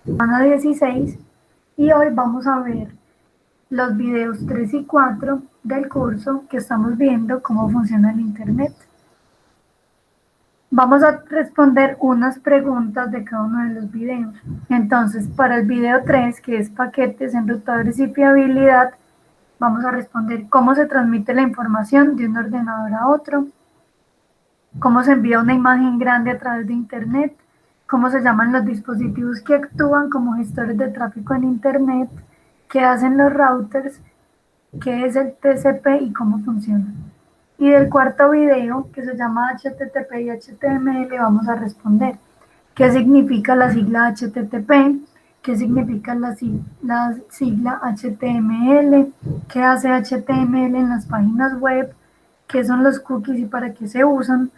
Semana 16 y hoy vamos a ver los videos 3 y 4 del curso que estamos viendo cómo funciona el Internet. Vamos a responder unas preguntas de cada uno de los videos. Entonces, para el video 3, que es paquetes, enrutadores y fiabilidad, vamos a responder cómo se transmite la información de un ordenador a otro, cómo se envía una imagen grande a través de Internet, cómo se llaman los dispositivos que actúan como gestores de tráfico en Internet, qué hacen los routers, qué es el TCP y cómo funciona. Y del cuarto video, que se llama HTTP y HTML, vamos a responder qué significa la sigla HTTP, qué significa la sigla HTML, qué hace HTML en las páginas web, qué son los cookies y para qué se usan,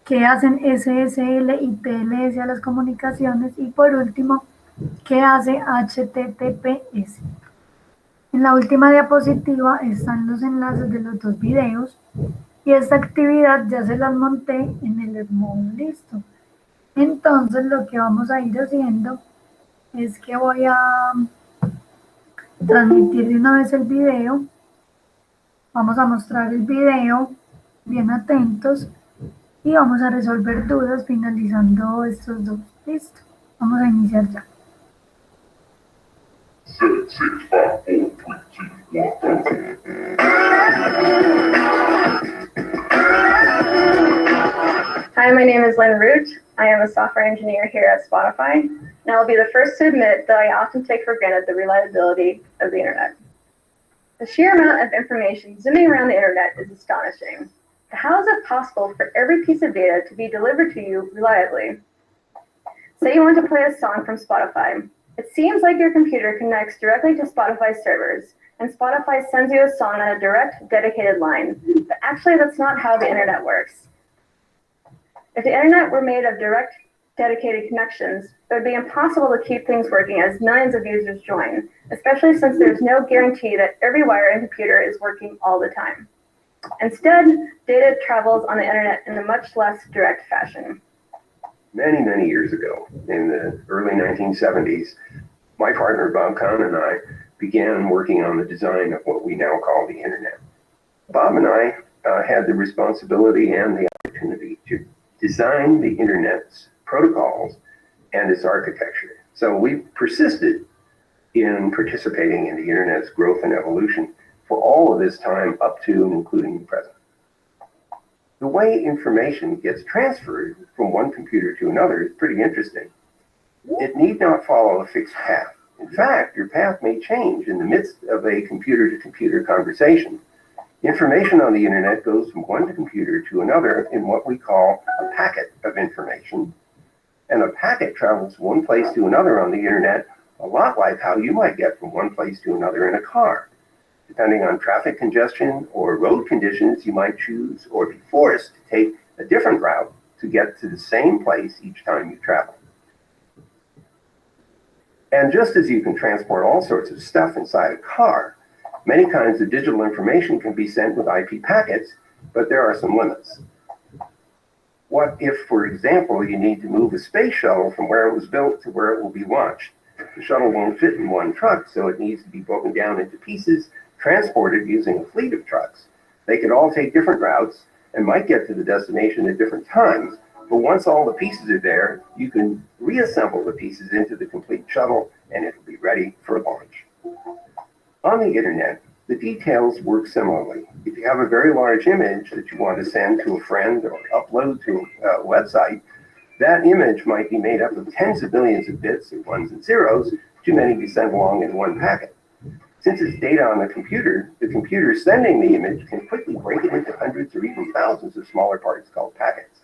qué hacen SSL y TLS a las comunicaciones y por último, qué hace HTTPS. En la última diapositiva están los enlaces de los dos videos y esta actividad ya se las monté en el módulo listo. Entonces lo que vamos a ir haciendo es que voy a transmitir de una vez el video. Vamos a mostrar el video, bien atentos, y vamos a resolver dudas finalizando estos dos. Listo, vamos a iniciar ya. Hi, my name is Lynn Root. I am a software engineer here at Spotify, and I will be the first to admit that I often take for granted the reliability of the internet. The sheer amount of information zooming around the internet is astonishing. How is it possible for every piece of data to be delivered to you reliably? Say you want to play a song from Spotify. It seems like your computer connects directly to Spotify's servers, and Spotify sends you a song on a direct, dedicated line. But actually, that's not how the internet works. If the internet were made of direct, dedicated connections, it would be impossible to keep things working as millions of users join, especially since there's no guarantee that every wire and computer is working all the time. Instead, data travels on the internet in a much less direct fashion. Many years ago, in the early 1970s, my partner Bob Kahn and I began working on the design of what we now call the internet. Bob and I had the responsibility and the opportunity to design the internet's protocols and its architecture. So we persisted in participating in the internet's growth and evolution for all of this time up to and including the present. The way information gets transferred from one computer to another is pretty interesting. It need not follow a fixed path. In fact, your path may change in the midst of a computer-to-computer conversation. Information on the internet goes from one computer to another in what we call a packet of information. And a packet travels from one place to another on the internet, a lot like how you might get from one place to another in a car. Depending on traffic congestion or road conditions, you might choose or be forced to take a different route to get to the same place each time you travel. And just as you can transport all sorts of stuff inside a car, many kinds of digital information can be sent with IP packets, but there are some limits. What if, for example, you need to move a space shuttle from where it was built to where it will be launched? The shuttle won't fit in one truck, so it needs to be broken down into pieces, transported using a fleet of trucks. They could all take different routes and might get to the destination at different times, but once all the pieces are there, you can reassemble the pieces into the complete shuttle and it'll be ready for launch. On the internet, the details work similarly. If you have a very large image that you want to send to a friend or upload to a website, that image might be made up of tens of billions of bits of ones and zeros, too many to be sent along in one packet. Since it's data on the computer sending the image can quickly break it into hundreds or even thousands of smaller parts called packets.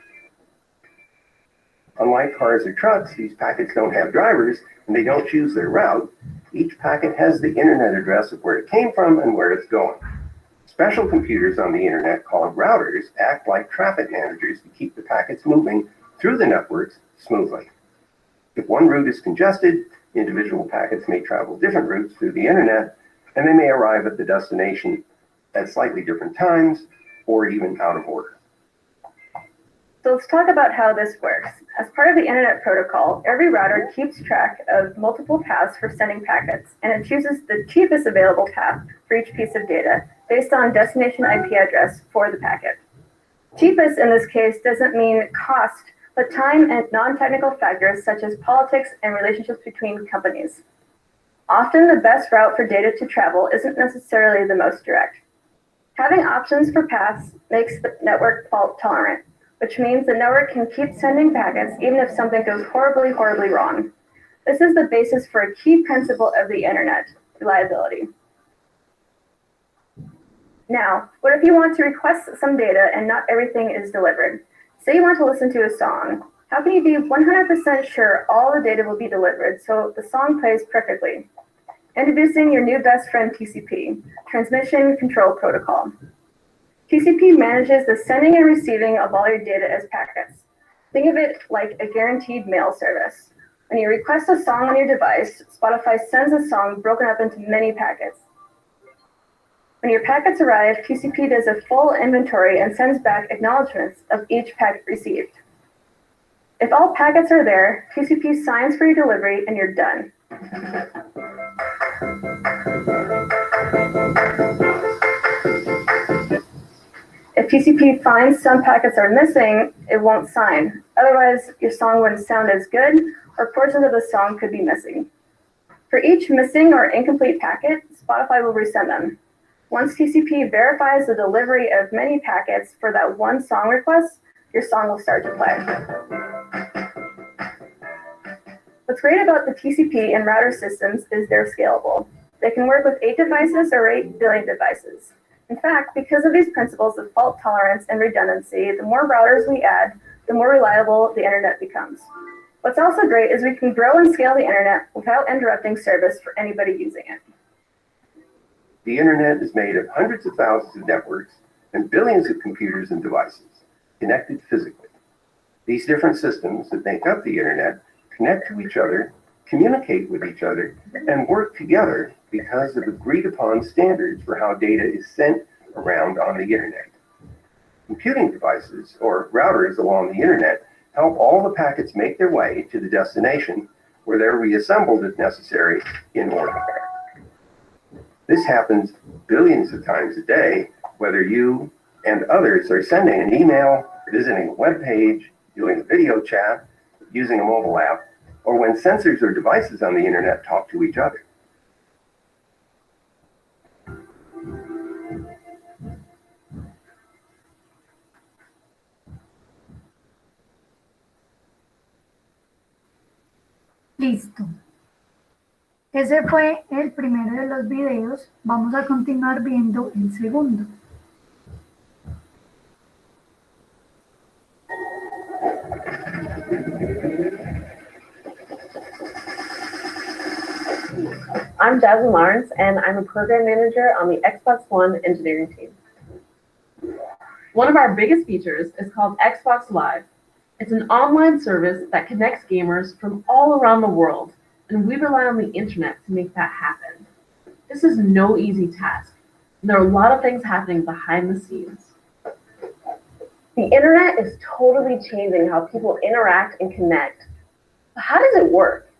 Unlike cars or trucks, these packets don't have drivers and they don't choose their route. Each packet has the internet address of where it came from and where it's going. Special computers on the internet called routers act like traffic managers to keep the packets moving through the networks smoothly. If one route is congested, individual packets may travel different routes through the internet, and they may arrive at the destination at slightly different times or even out of order. So let's talk about how this works. As part of the Internet Protocol, every router keeps track of multiple paths for sending packets, and it chooses the cheapest available path for each piece of data based on destination IP address for the packet. Cheapest in this case doesn't mean cost, but time and non-technical factors such as politics and relationships between companies. Often the best route for data to travel isn't necessarily the most direct. Having options for paths makes the network fault tolerant, which means the network can keep sending packets even if something goes horribly, horribly wrong. This is the basis for a key principle of the internet, reliability. Now, what if you want to request some data and not everything is delivered? Say you want to listen to a song. How can you be 100% sure all the data will be delivered so the song plays perfectly? Introducing your new best friend TCP, Transmission Control Protocol. TCP manages the sending and receiving of all your data as packets. Think of it like a guaranteed mail service. When you request a song on your device, Spotify sends a song broken up into many packets. When your packets arrive, TCP does a full inventory and sends back acknowledgments of each packet received. If all packets are there, TCP signs for your delivery and you're done. If TCP finds some packets are missing, it won't sign. Otherwise, your song wouldn't sound as good, or portions of the song could be missing. For each missing or incomplete packet, Spotify will resend them. Once TCP verifies the delivery of many packets for that one song request, your song will start to play. What's great about the TCP and router systems is they're scalable. They can work with 8 devices or 8 billion devices. In fact, because of these principles of fault tolerance and redundancy, the more routers we add, the more reliable the internet becomes. What's also great is we can grow and scale the internet without interrupting service for anybody using it. The internet is made of hundreds of thousands of networks and billions of computers and devices connected physically. These different systems that make up the internet connect to each other, communicate with each other, and work together because of agreed upon standards for how data is sent around on the internet. Computing devices, or routers along the internet, help all the packets make their way to the destination where they're reassembled if necessary in orbit. This happens billions of times a day, whether you and others are sending an email, visiting a web page, doing a video chat, using a mobile app, or when sensors or devices on the internet talk to each other. Listo. Ese fue el primero de los videos. Vamos a continuar viendo el segundo. I'm Jasmine Lawrence, and I'm a program manager on the Xbox One engineering team. One of our biggest features is called Xbox Live. It's an online service that connects gamers from all around the world, and we rely on the internet to make that happen. This is no easy task, and there are a lot of things happening behind the scenes. The internet is totally changing how people interact and connect. But how does it work?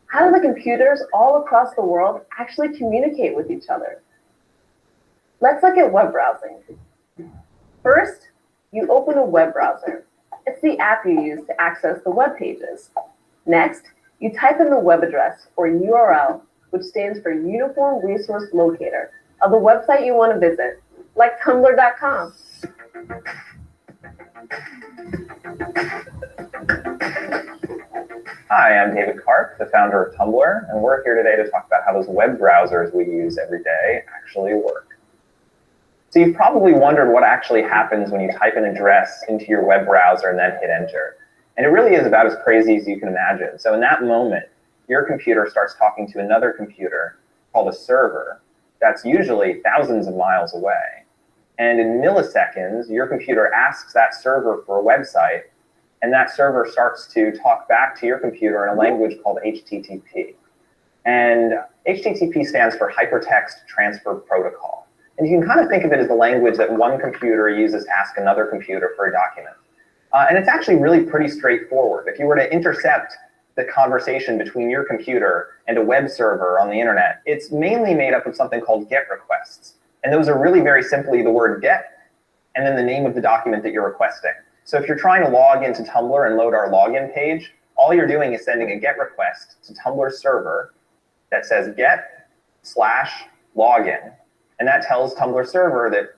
How do the computers all across the world actually communicate with each other? Let's look at web browsing. First, you open a web browser. It's the app you use to access the web pages. Next, you type in the web address, or URL, which stands for Uniform Resource Locator, of the website you want to visit, like tumblr.com. Hi, I'm David Karp, the founder of Tumblr, and we're here today to talk about how those web browsers we use every day actually work. So you've probably wondered what actually happens when you type an address into your web browser and then hit enter. And it really is about as crazy as you can imagine. So in that moment, your computer starts talking to another computer called a server that's usually thousands of miles away. And in milliseconds, your computer asks that server for a website, and that server starts to talk back to your computer in a language called HTTP. And HTTP stands for Hypertext Transfer Protocol. And you can kind of think of it as the language that one computer uses to ask another computer for a document. And it's actually really pretty straightforward. If you were to intercept the conversation between your computer and a web server on the internet, it's mainly made up of something called GET requests. And those are really very simply the word GET and then the name of the document that you're requesting. So if you're trying to log into Tumblr and load our login page, all you're doing is sending a GET request to Tumblr's server that says get/login. And that tells Tumblr server that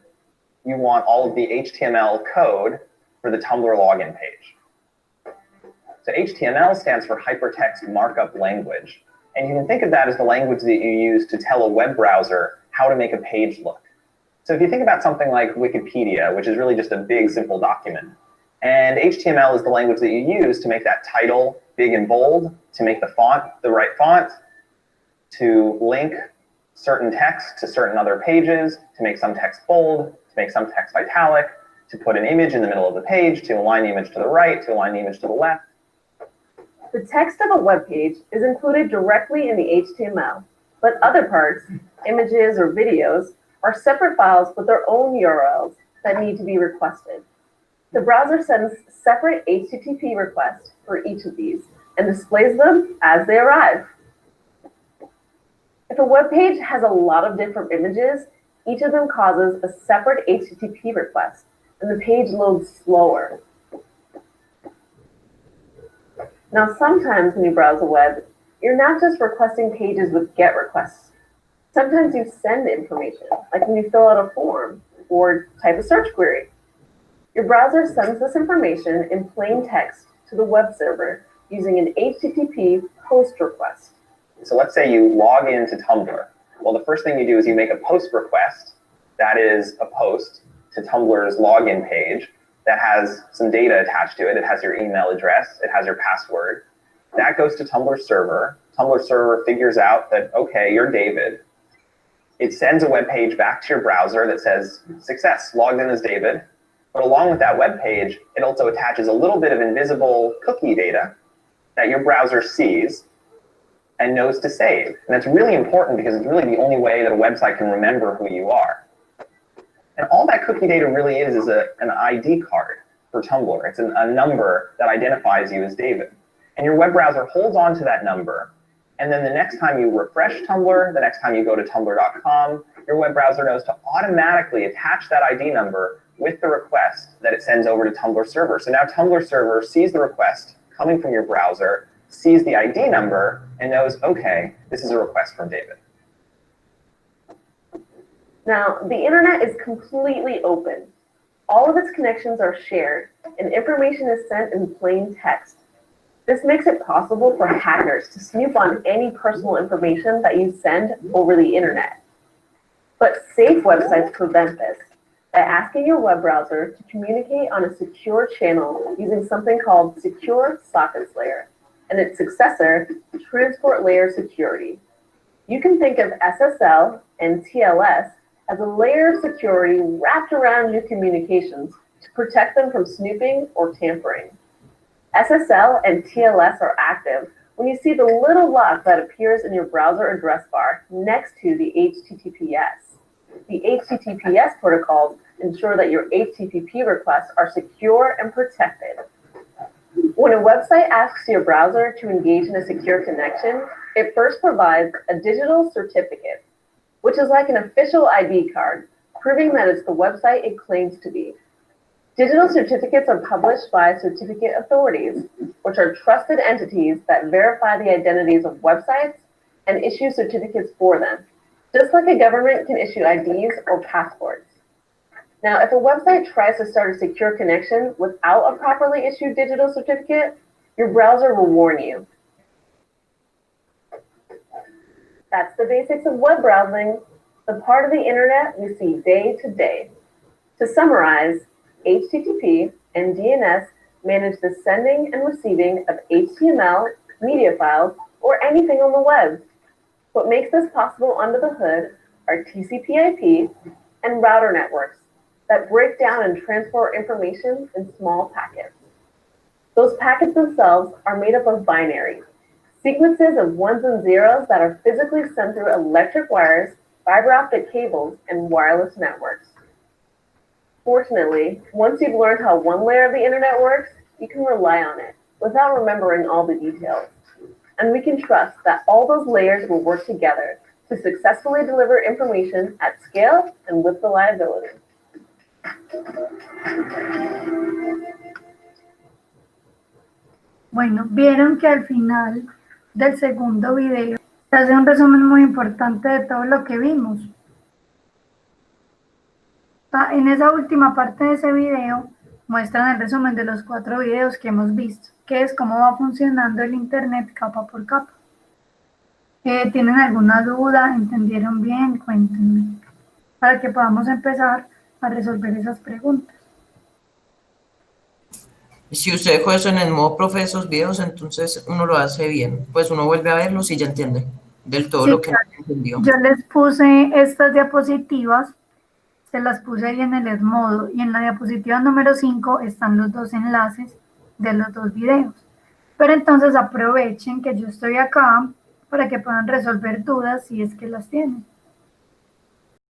you want all of the HTML code for the Tumblr login page. So HTML stands for Hypertext Markup Language. And you can think of that as the language that you use to tell a web browser how to make a page look. So if you think about something like Wikipedia, which is really just a big, simple document, and HTML is the language that you use to make that title big and bold, to make the font the right font, to link certain text to certain other pages, to make some text bold, to make some text italic, to put an image in the middle of the page, to align the image to the right, to align the image to the left. The text of a web page is included directly in the HTML, but other parts, images or videos, are separate files with their own URLs that need to be requested. The browser sends separate HTTP requests for each of these and displays them as they arrive. If a web page has a lot of different images, each of them causes a separate HTTP request, and the page loads slower. Now, sometimes when you browse the web, you're not just requesting pages with GET requests. Sometimes you send information, like when you fill out a form or type a search query. Your browser sends this information in plain text to the web server using an HTTP post request. So let's say you log into Tumblr. Well, the first thing you do is you make a post request. That is a post to Tumblr's login page that has some data attached to it. It has your email address. It has your password. That goes to Tumblr's server. Tumblr server figures out that, okay, you're David. It sends a web page back to your browser that says, success, logged in as David. But along with that web page, it also attaches a little bit of invisible cookie data that your browser sees and knows to save. And that's really important because it's really the only way that a website can remember who you are. And all that cookie data really is an ID card for Tumblr. It's a number that identifies you as David. And your web browser holds on to that number. And then the next time you refresh Tumblr, the next time you go to tumblr.com, your web browser knows to automatically attach that ID number with the request that it sends over to Tumblr server. So now Tumblr server sees the request coming from your browser, sees the ID number, and knows, okay, this is a request from David. Now, the internet is completely open. All of its connections are shared, and information is sent in plain text. This makes it possible for hackers to snoop on any personal information that you send over the internet. But safe websites prevent this by asking your web browser to communicate on a secure channel using something called Secure Sockets Layer and its successor, Transport Layer Security. You can think of SSL and TLS as a layer of security wrapped around your communications to protect them from snooping or tampering. SSL and TLS are active when you see the little lock that appears in your browser address bar next to the HTTPS. The HTTPS protocols ensure that your HTTP requests are secure and protected. When a website asks your browser to engage in a secure connection, it first provides a digital certificate, which is like an official ID card, proving that it's the website it claims to be. Digital certificates are published by certificate authorities, which are trusted entities that verify the identities of websites and issue certificates for them, just like a government can issue IDs or passports. Now, if a website tries to start a secure connection without a properly issued digital certificate, your browser will warn you. That's the basics of web browsing, the part of the internet we see day to day. To summarize, HTTP and DNS manage the sending and receiving of HTML, media files, or anything on the web. What makes this possible under the hood are TCP/IP and router networks that break down and transport information in small packets. Those packets themselves are made up of binaries, sequences of ones and zeros that are physically sent through electric wires, fiber optic cables, and wireless networks. Fortunately, once you've learned how one layer of the internet works, you can rely on it without remembering all the details. And we can trust that all those layers will work together to successfully deliver information at scale and with reliability. Bueno, vieron que al final del segundo video se hace un resumen muy importante de todo lo que vimos. En esa última parte de ese video muestran el resumen de los 4 videos que hemos visto, que es cómo va funcionando el internet capa por capa. ¿Tienen alguna duda? ¿Entendieron bien? Cuéntenme, para que podamos empezar a resolver esas preguntas. Si usted dejó eso en el modo profe de esos videos, entonces uno lo hace bien. Pues uno vuelve a verlos y ya entiende del todo Sí, lo que no claro. entendió. Yo les puse estas diapositivas, se las puse ahí en el Edmodo, y en la diapositiva número 5 están los 2 enlaces de los 2 videos. Pero entonces aprovechen que yo estoy acá para que puedan resolver dudas si es que las tienen.